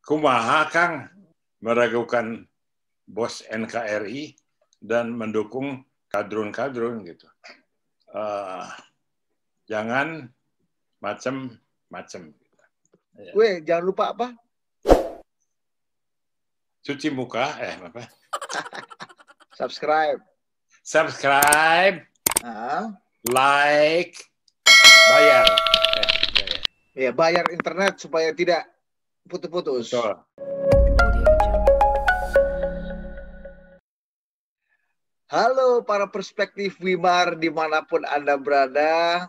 kumaha Kang meragukan bos NKRI dan mendukung kadrun-kadrun gitu. Jangan macem-macem. Weh, jangan lupa apa? Cuci muka, apa? Subscribe. Like, bayar. Ya, bayar internet supaya tidak putus-putus. Betul. Halo para perspektif Wimar dimanapun Anda berada.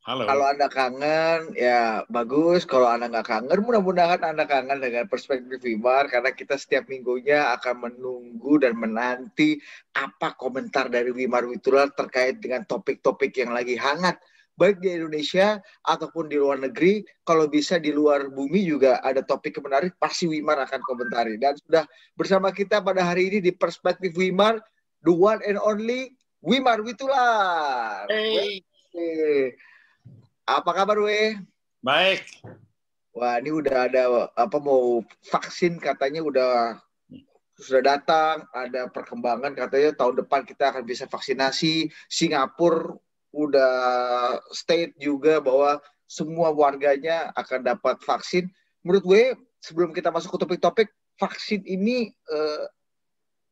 Halo. Kalau Anda kangen, ya bagus. Kalau Anda nggak kangen, mudah-mudahan Anda kangen dengan perspektif Wimar. Karena kita setiap minggunya akan menunggu dan menanti apa komentar dari Wimar Witular terkait dengan topik-topik yang lagi hangat. Baik di Indonesia ataupun di luar negeri. Kalau bisa di luar bumi juga ada topik yang menarik, pasti Wimar akan komentari. Dan sudah bersama kita pada hari ini di perspektif Wimar, the one and only Wimar Witular. Hey. Apa kabar, Weh? Baik. Wah, ini udah ada mau vaksin katanya sudah datang, ada perkembangan katanya tahun depan kita akan bisa vaksinasi. Singapura udah state juga bahwa semua warganya akan dapat vaksin. Menurut gue, sebelum kita masuk ke topik-topik, vaksin ini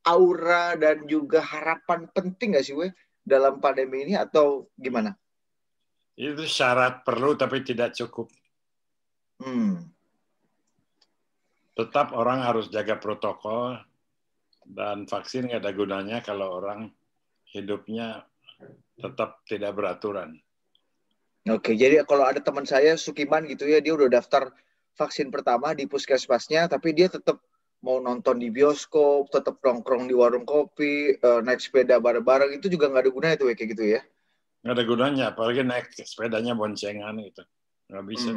aura dan juga harapan penting nggak sih, Weh, dalam pandemi ini atau gimana? Itu syarat perlu tapi tidak cukup. Tetap orang harus jaga protokol dan vaksin nggak ada gunanya kalau orang hidupnya tetap tidak beraturan. Oke, jadi kalau ada teman saya Sukiman gitu ya, dia udah daftar vaksin pertama di puskesmasnya, tapi dia tetap mau nonton di bioskop, tetap nongkrong di warung kopi, naik sepeda bareng-bareng, itu juga nggak ada gunanya tuh kayak gitu ya? Nggak ada gunanya, apalagi naik sepedanya boncengan gitu. Nggak bisa.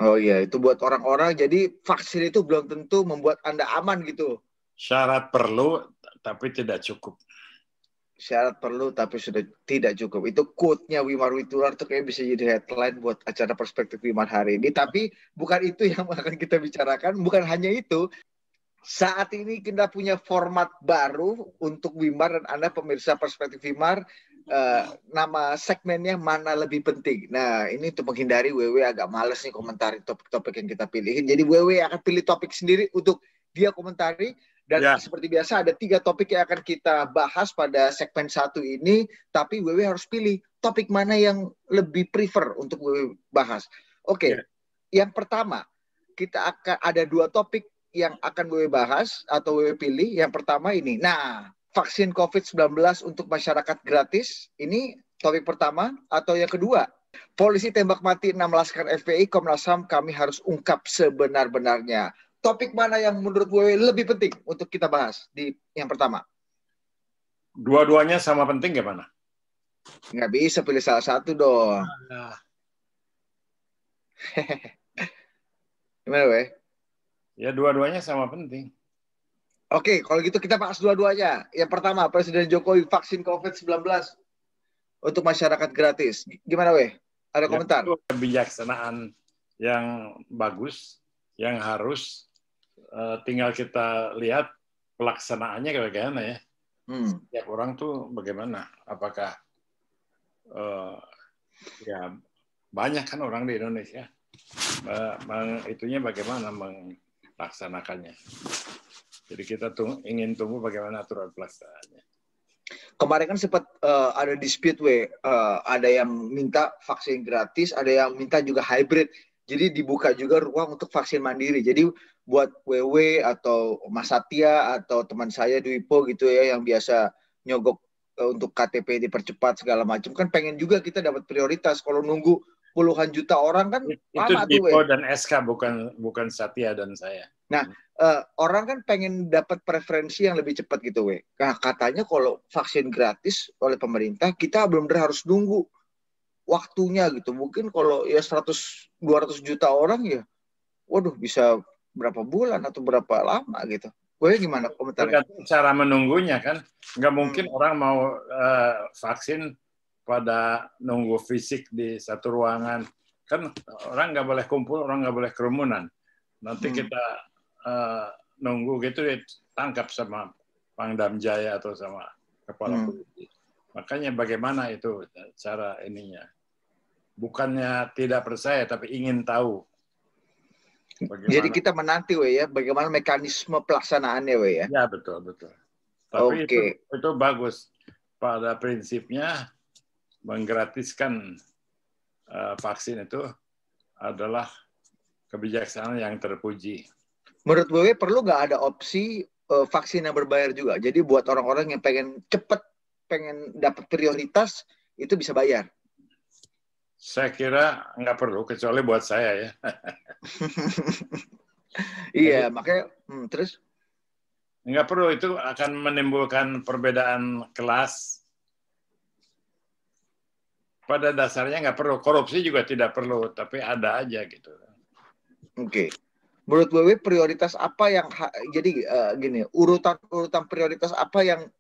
Oh iya, itu buat orang-orang, jadi vaksin itu belum tentu membuat Anda aman gitu. Syarat perlu, tapi tidak cukup. Syarat perlu, tapi sudah tidak cukup. Itu quote-nya Wimar Witular tuh kayak bisa jadi headline buat acara perspektif Wimar hari ini. Tapi bukan itu yang akan kita bicarakan, bukan hanya itu. Saat ini kita punya format baru untuk Wimar dan Anda pemirsa perspektif Wimar. Nama segmennya mana lebih penting. Nah, ini untuk menghindari WW agak males nih komentari topik-topik yang kita pilihin. Jadi WW akan pilih topik sendiri untuk dia komentari. Dan seperti biasa ada 3 topik yang akan kita bahas pada segmen 1 ini. Tapi WW harus pilih topik mana yang lebih prefer untuk WW bahas. Oke. Yang pertama, kita akan ada 2 topik yang akan WW bahas atau WW pilih. Yang pertama ini. Nah, vaksin COVID-19 untuk masyarakat gratis. Ini topik pertama. Atau yang kedua, polisi tembak mati 6 laskar FPI, Komnas HAM kami harus ungkap sebenar-benarnya. Topik mana yang menurut gue lebih penting untuk kita bahas di yang pertama? Dua-duanya sama penting gimana? Nggak bisa pilih salah satu dong. Gimana, Weh? Ya dua-duanya sama penting. Oke, kalau gitu kita bahas dua-duanya. Yang pertama, Presiden Jokowi vaksin COVID-19 untuk masyarakat gratis. Gimana, Weh? Ada komentar? Itu kebijaksanaan yang bagus, yang harus tinggal kita lihat pelaksanaannya bagaimana ya. Setiap orang tuh bagaimana? Apakah ya banyak kan orang di Indonesia, itunya bagaimana melaksanakannya. Jadi kita ingin tunggu bagaimana aturan pelaksanaannya. Kemarin kan sempat ada dispute, ada yang minta vaksin gratis, ada yang minta juga hybrid. Jadi dibuka juga ruang untuk vaksin mandiri. Jadi buat WW atau Mas Satya atau teman saya Dwipo gitu ya yang biasa nyogok untuk KTP dipercepat segala macam kan pengen juga kita dapat prioritas. Kalau nunggu puluhan juta orang kan lama itu tuh. Dwipo dan SK bukan Satya dan saya. Nah, orang kan pengen dapat preferensi yang lebih cepat gitu, Weh. Nah, katanya kalau vaksin gratis oleh pemerintah, kita benar-benar harus nunggu waktunya gitu. Mungkin kalau ya 100-200 juta orang ya, waduh bisa berapa bulan atau berapa lama gitu. Weh gimana komentarnya? Tergantung cara menunggunya kan. Nggak mungkin orang mau vaksin pada nunggu fisik di satu ruangan. Kan orang nggak boleh kumpul, orang nggak boleh kerumunan. Nanti kita nunggu gitu ditangkap sama Pangdam Jaya atau sama kepala polisi. Makanya bagaimana itu cara ininya? Bukannya tidak percaya, tapi ingin tahu. Bagaimana? Jadi kita menanti, ya, bagaimana mekanisme pelaksanaannya, ya. Ya, betul. Tapi itu bagus. Pada prinsipnya menggratiskan vaksin itu adalah kebijaksanaan yang terpuji. Menurut WW perlu nggak ada opsi vaksin yang berbayar juga? Jadi buat orang-orang yang pengen cepet, pengen dapat prioritas, itu bisa bayar? Saya kira nggak perlu, kecuali buat saya ya. Iya, makanya terus? Nggak perlu, itu akan menimbulkan perbedaan kelas. Pada dasarnya nggak perlu, korupsi juga tidak perlu, tapi ada aja gitu. Oke. Menurut WW prioritas apa yang jadi gini, urutan prioritas apa yang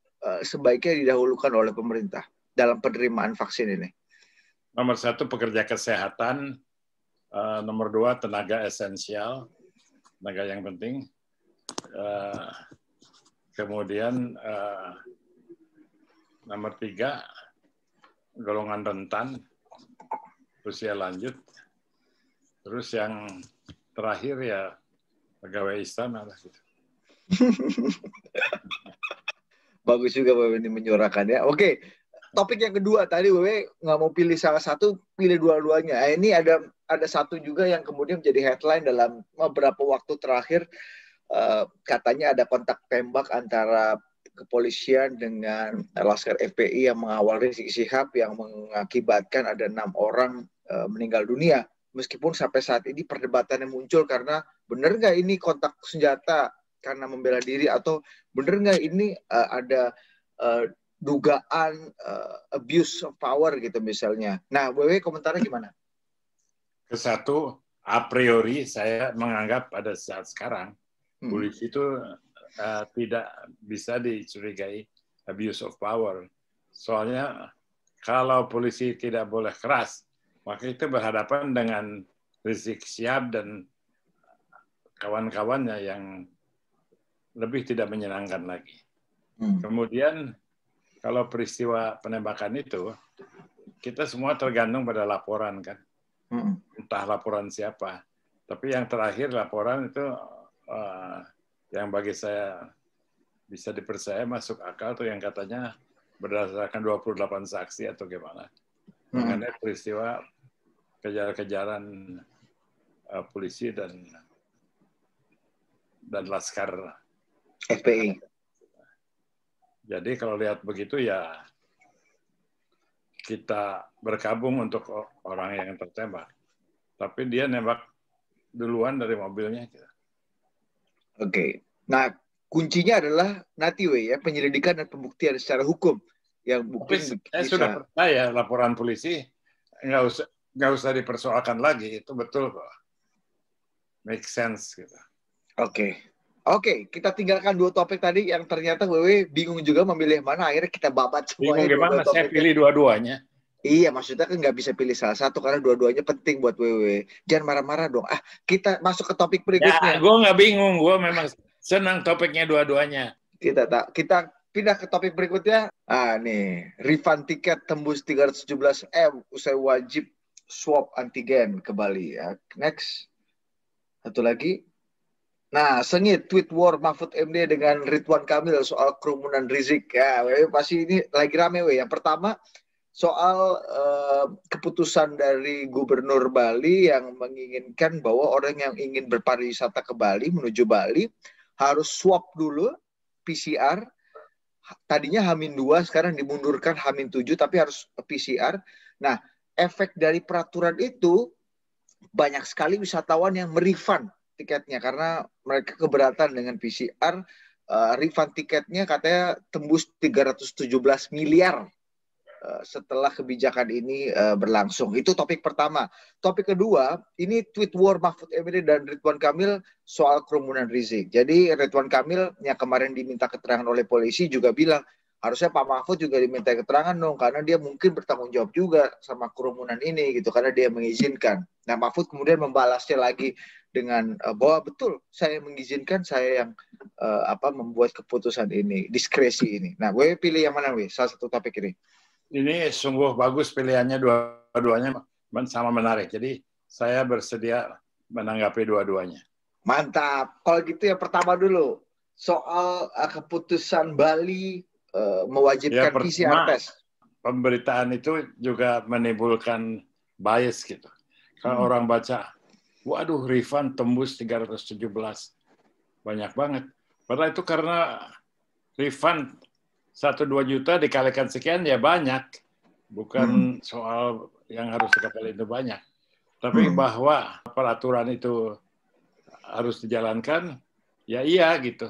sebaiknya didahulukan oleh pemerintah dalam penerimaan vaksin ini? Nomor 1 pekerja kesehatan, nomor 2 tenaga esensial, tenaga yang penting. Kemudian nomor 3 golongan rentan, usia lanjut. Terus yang terakhir ya pegawai istana lah gitu. Bagus juga WW ini menyuarakan ya. Oke, topik yang kedua tadi WW nggak mau pilih salah satu, pilih dua-duanya. Ini ada satu juga yang kemudian menjadi headline dalam beberapa waktu terakhir. Katanya ada kontak tembak antara kepolisian dengan Laskar FPI yang mengawal Rizik Syihab yang mengakibatkan ada 6 orang meninggal dunia. Meskipun sampai saat ini perdebatannya muncul karena benar nggak ini kontak senjata karena membela diri atau benar nggak ini ada dugaan abuse of power gitu misalnya. Nah, WW komentarnya gimana? Kesatu, a priori saya menganggap pada saat sekarang polisi itu tidak bisa dicurigai abuse of power. Soalnya kalau polisi tidak boleh keras, maka itu berhadapan dengan Rizik Syihab dan kawan-kawannya yang lebih tidak menyenangkan lagi. Kemudian kalau peristiwa penembakan itu, kita semua tergantung pada laporan kan. Entah laporan siapa. Tapi yang terakhir laporan itu yang bagi saya bisa dipercaya masuk akal tuh yang katanya berdasarkan 28 saksi atau gimana. Mengenai peristiwa kejar-kejaran polisi dan Laskar FPI. Jadi kalau lihat begitu ya kita berkabung untuk orang yang tertembak. Tapi dia nembak duluan dari mobilnya. Oke. Nah, kuncinya adalah nanti ya, penyelidikan dan pembuktian secara hukum yang mungkin saya sudah percaya laporan polisi nggak usah dipersoalkan lagi, itu betul kok. Make sense gitu. Oke, kita tinggalkan 2 topik tadi yang ternyata WW bingung juga memilih mana, akhirnya kita babat semuanya. Bingung gimana? Saya pilih dua-duanya. Iya, maksudnya kan nggak bisa pilih salah satu karena dua-duanya penting buat WW. Jangan marah-marah dong. Kita masuk ke topik berikutnya. Ya, gue nggak bingung. Gue memang senang topiknya dua-duanya. Kita pindah ke topik berikutnya. Nih, refund tiket tembus 317M usai wajib swab antigen ke Bali. Ya. Next. Satu lagi. Nah, sengit tweet war Mahfud MD dengan Ridwan Kamil soal kerumunan Rizik. Ya, pasti ini lagi rame, Yang pertama, soal keputusan dari Gubernur Bali yang menginginkan bahwa orang yang ingin berpariwisata ke Bali, menuju Bali, harus swab dulu, PCR. Tadinya H-2, sekarang dimundurkan H-7, tapi harus PCR. Nah, efek dari peraturan itu, banyak sekali wisatawan yang merefund tiketnya karena mereka keberatan dengan PCR. Refund tiketnya katanya tembus 317 miliar setelah kebijakan ini berlangsung. Itu topik pertama. Topik kedua, ini tweet war Mahfud MD dan Ridwan Kamil soal kerumunan Rizik. Jadi Ridwan Kamil yang kemarin diminta keterangan oleh polisi juga bilang, harusnya Pak Mahfud juga diminta keterangan dong, karena dia mungkin bertanggung jawab juga sama kerumunan ini gitu, karena dia mengizinkan. Nah, Mahfud kemudian membalasnya lagi dengan bahwa betul saya mengizinkan saya yang membuat keputusan ini, diskresi ini. Nah, gue pilih yang mana, salah satu topik ini? Ini sungguh bagus pilihannya, dua-duanya sama menarik. Jadi saya bersedia menanggapi dua-duanya. Mantap. Kalau gitu yang pertama dulu, soal keputusan Bali mewajibkan PCR test. Pemberitaan itu juga menimbulkan bias gitu. Kalau orang baca, waduh, refund tembus 317. Banyak banget. Padahal itu karena refund 1-2 juta dikalikan sekian ya banyak. Bukan soal yang harus dikali itu banyak. Tapi bahwa peraturan itu harus dijalankan, ya iya gitu.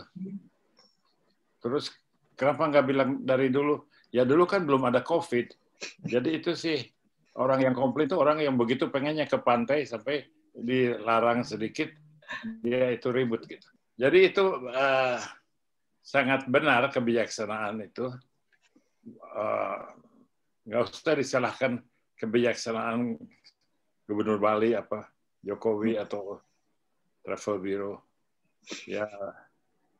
Terus kenapa nggak bilang dari dulu? Ya dulu kan belum ada COVID. Jadi itu sih orang yang komplain itu orang yang begitu pengennya ke pantai sampai dilarang sedikit, dia itu ribut gitu. Jadi itu sangat benar kebijaksanaan itu. Nggak usah disalahkan kebijaksanaan Gubernur Bali apa Jokowi atau Travel Bureau. Ya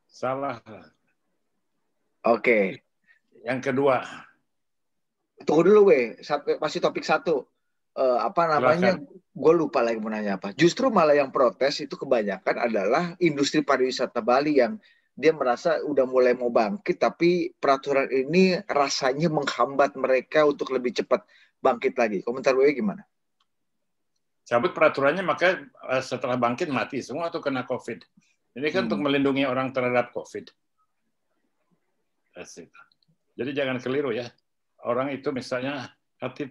salah. Oke. Yang kedua. Tunggu dulu, masih topik satu. Gue lupa lagi mau nanya apa. Justru malah yang protes itu kebanyakan adalah industri pariwisata Bali yang dia merasa udah mulai mau bangkit, tapi peraturan ini rasanya menghambat mereka untuk lebih cepat bangkit lagi. Komentar gue gimana? Cabut peraturannya, maka setelah bangkit mati semua tuh kena COVID. Ini kan untuk melindungi orang terhadap COVID. Jadi jangan keliru ya. Orang itu misalnya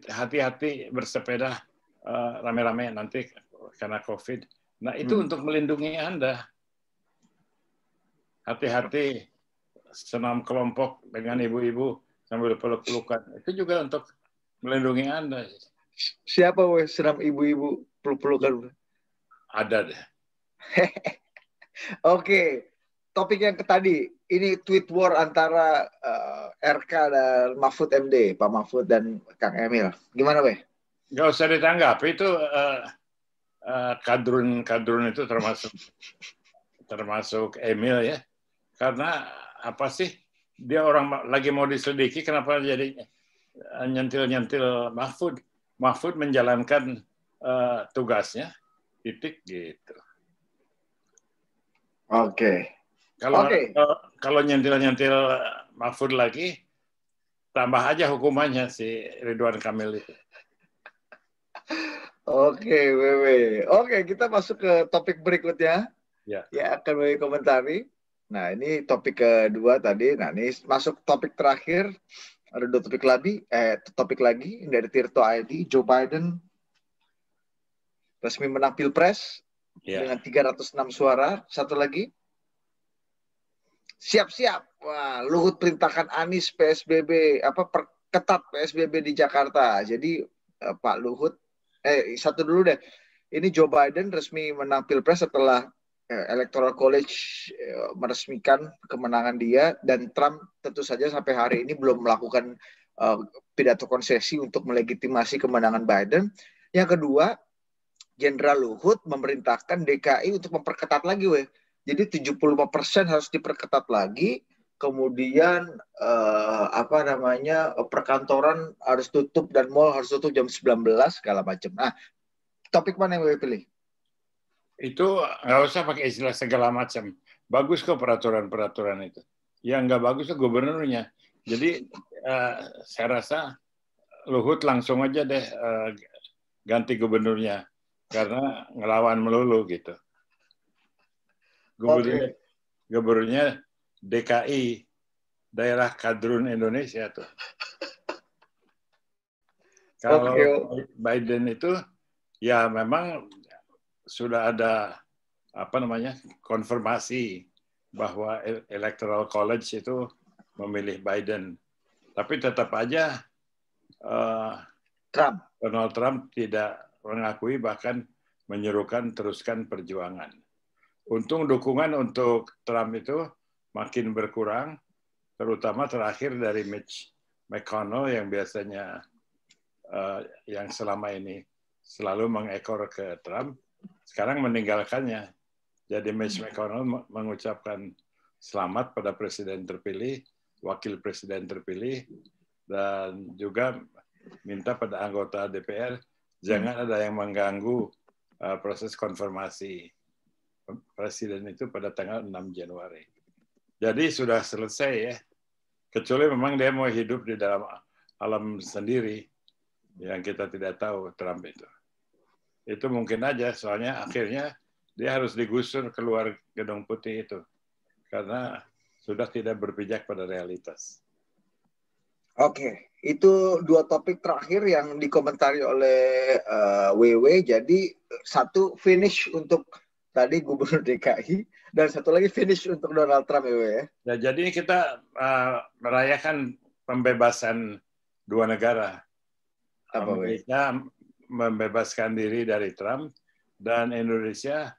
hati-hati bersepeda rame-rame nanti karena COVID. Nah itu untuk melindungi Anda. Hati-hati senam kelompok dengan ibu-ibu sambil peluk-pelukan. Itu juga untuk melindungi Anda. Siapa senam ibu-ibu peluk-pelukan? Ada deh. Oke. Topik yang tadi, ini tweet war antara RK dan Mahfud MD, Pak Mahfud dan Kang Emil. Gimana, Nggak usah ditanggapi, itu kadrun itu termasuk Emil ya. Karena apa sih, dia orang lagi mau diselidiki, kenapa jadi nyentil-nyentil Mahfud? Mahfud menjalankan tugasnya, titik gitu. Oke. Kalau nyentil-nyentil Mahfud lagi, tambah aja hukumannya si Ridwan Kamil itu. Oke, Oke, kita masuk ke topik berikutnya. Ya akan Wewe komentari. Nah, ini topik kedua tadi. Nah, ini masuk topik terakhir. Ada 2 topik lagi dari Tirto ID. Joe Biden resmi menang Pilpres dengan 306 suara. Satu lagi. Siap-siap. Wah, Luhut perintahkan Anies PSBB, perketat PSBB di Jakarta. Jadi Pak Luhut, satu dulu deh. Ini Joe Biden resmi menang Pilpres setelah Electoral College meresmikan kemenangan dia, dan Trump tentu saja sampai hari ini belum melakukan pidato konsesi untuk melegitimasi kemenangan Biden. Yang kedua, Jenderal Luhut memerintahkan DKI untuk memperketat lagi, Jadi 75% harus diperketat lagi. Kemudian perkantoran harus tutup dan mall harus tutup jam 19 segala macam. Nah, topik mana yang pilih? Itu nggak usah pakai istilah segala macam. Bagus kok peraturan-peraturan itu. Yang nggak bagus itu gubernurnya. Jadi saya rasa Luhut langsung aja deh ganti gubernurnya, karena ngelawan melulu gitu. Gubernurnya DKI, daerah kadrun Indonesia tuh. Kalau Biden itu ya memang sudah ada konfirmasi bahwa Electoral College itu memilih Biden, tapi tetap aja Donald Trump tidak mengakui, bahkan menyerukan teruskan perjuangan. Untung dukungan untuk Trump itu makin berkurang, terutama terakhir dari Mitch McConnell yang biasanya yang selama ini selalu mengekor ke Trump. sekarang meninggalkannya. Jadi Mitch McConnell mengucapkan selamat pada presiden terpilih, wakil presiden terpilih, dan juga minta pada anggota DPR jangan ada yang mengganggu proses konfirmasi presiden itu pada tanggal 6 Januari. Jadi sudah selesai ya. Kecuali memang dia mau hidup di dalam alam sendiri yang kita tidak tahu Trump itu. Itu mungkin aja, soalnya akhirnya dia harus digusur keluar Gedung Putih itu. Karena sudah tidak berpijak pada realitas. Oke, itu dua topik terakhir yang dikomentari oleh WW. Jadi satu finish untuk tadi Gubernur DKI dan satu lagi finish untuk Donald Trump ya. Ya, jadi kita merayakan pembebasan dua negara. Amerika membebaskan diri dari Trump dan Indonesia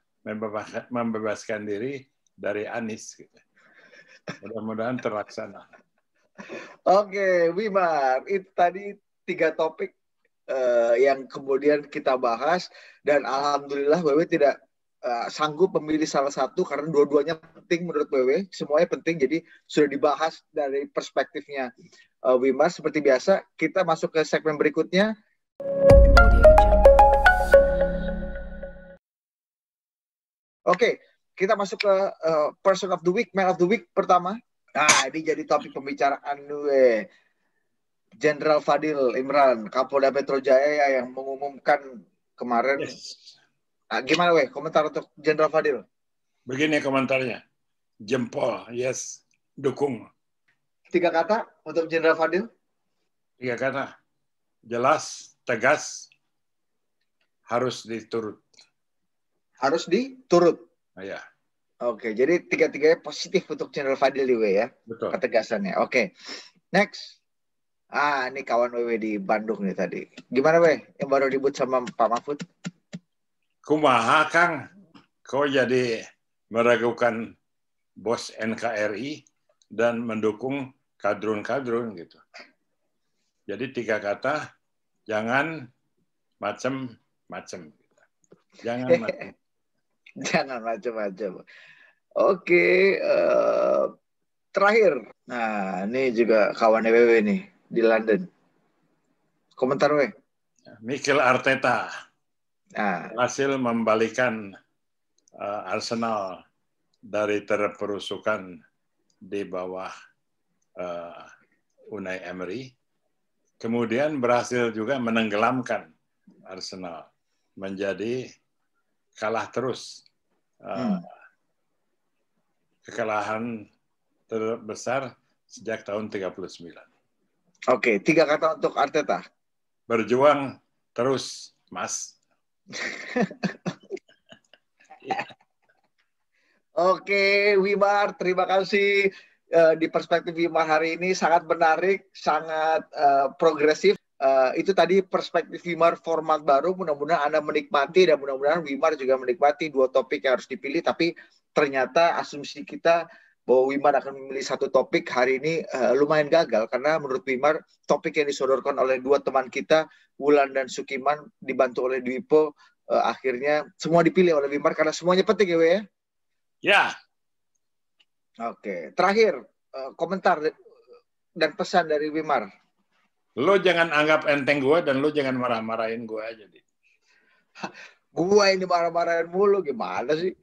membebaskan diri dari Anies. Gitu. Mudah-mudahan terlaksana. Oke, Wimar, itu tadi 3 topik yang kemudian kita bahas dan alhamdulillah WW tidak sanggup memilih salah satu karena dua-duanya penting menurut WW, semuanya penting, jadi sudah dibahas dari perspektifnya Wimar. Seperti biasa, kita masuk ke segmen berikutnya. Oke, kita masuk ke Person of the Week, Man of the Week pertama. Nah, ini jadi topik pembicaraan gue. Jenderal Fadil Imran, Kapolda Metro Jaya yang mengumumkan kemarin. Yes. Nah, gimana weh komentar untuk Jenderal Fadil? Begini komentarnya. Jempol, yes, dukung. 3 kata untuk Jenderal Fadil? 3 kata. Jelas, tegas, harus diturut. Harus diturut? Ya. Oke, jadi 3-3 positif untuk Jenderal Fadil WW ya? Betul. Ketegasannya. Oke. Next. Ini kawan WW di Bandung nih tadi. Gimana weh yang baru ribut sama Pak Mahfud? Kumaha Kang, kau jadi meragukan bos NKRI dan mendukung kadrun-kadrun gitu. Jadi 3 kata, jangan macem-macem. Jangan macem. Jangan macem-macem. Oke, terakhir. Nah, ini juga kawan WW nih di London. Komentar weh. Mikel Arteta berhasil membalikan Arsenal dari terperusukan di bawah Unai Emery. Kemudian berhasil juga menenggelamkan Arsenal menjadi kalah terus. Kekalahan terbesar sejak tahun 39. Oke, 3 kata untuk Arteta. Berjuang terus, Mas. Oke, Wimar, terima kasih. Di perspektif Wimar hari ini sangat menarik, sangat progresif. Itu tadi perspektif Wimar format baru. Mudah-mudahan Anda menikmati dan mudah-mudahan Wimar juga menikmati 2 topik yang harus dipilih. Tapi ternyata asumsi kita bahwa Wimar akan memilih 1 topik hari ini lumayan gagal karena menurut Wimar topik yang disodorkan oleh 2 teman kita, Wulan dan Sukiman, dibantu oleh Dwipo, akhirnya semua dipilih oleh Wimar karena semuanya penting ya, ya? Ya. Oke, terakhir komentar dan pesan dari Wimar. Lo jangan anggap enteng gue dan lo jangan marah-marahin gue aja. Gue ini marah-marahin mulu, gimana sih?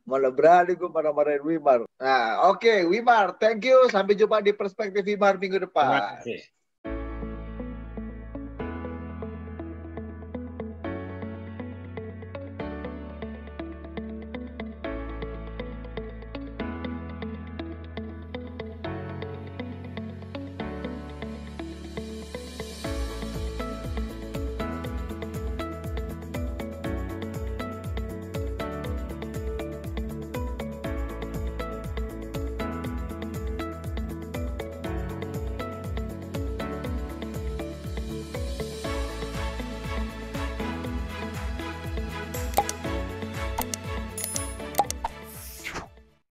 Malah berani gue marah-marahin Wimar. Nah, oke, Wimar, thank you. Sampai jumpa di perspektif Wimar minggu depan. Terima kasih.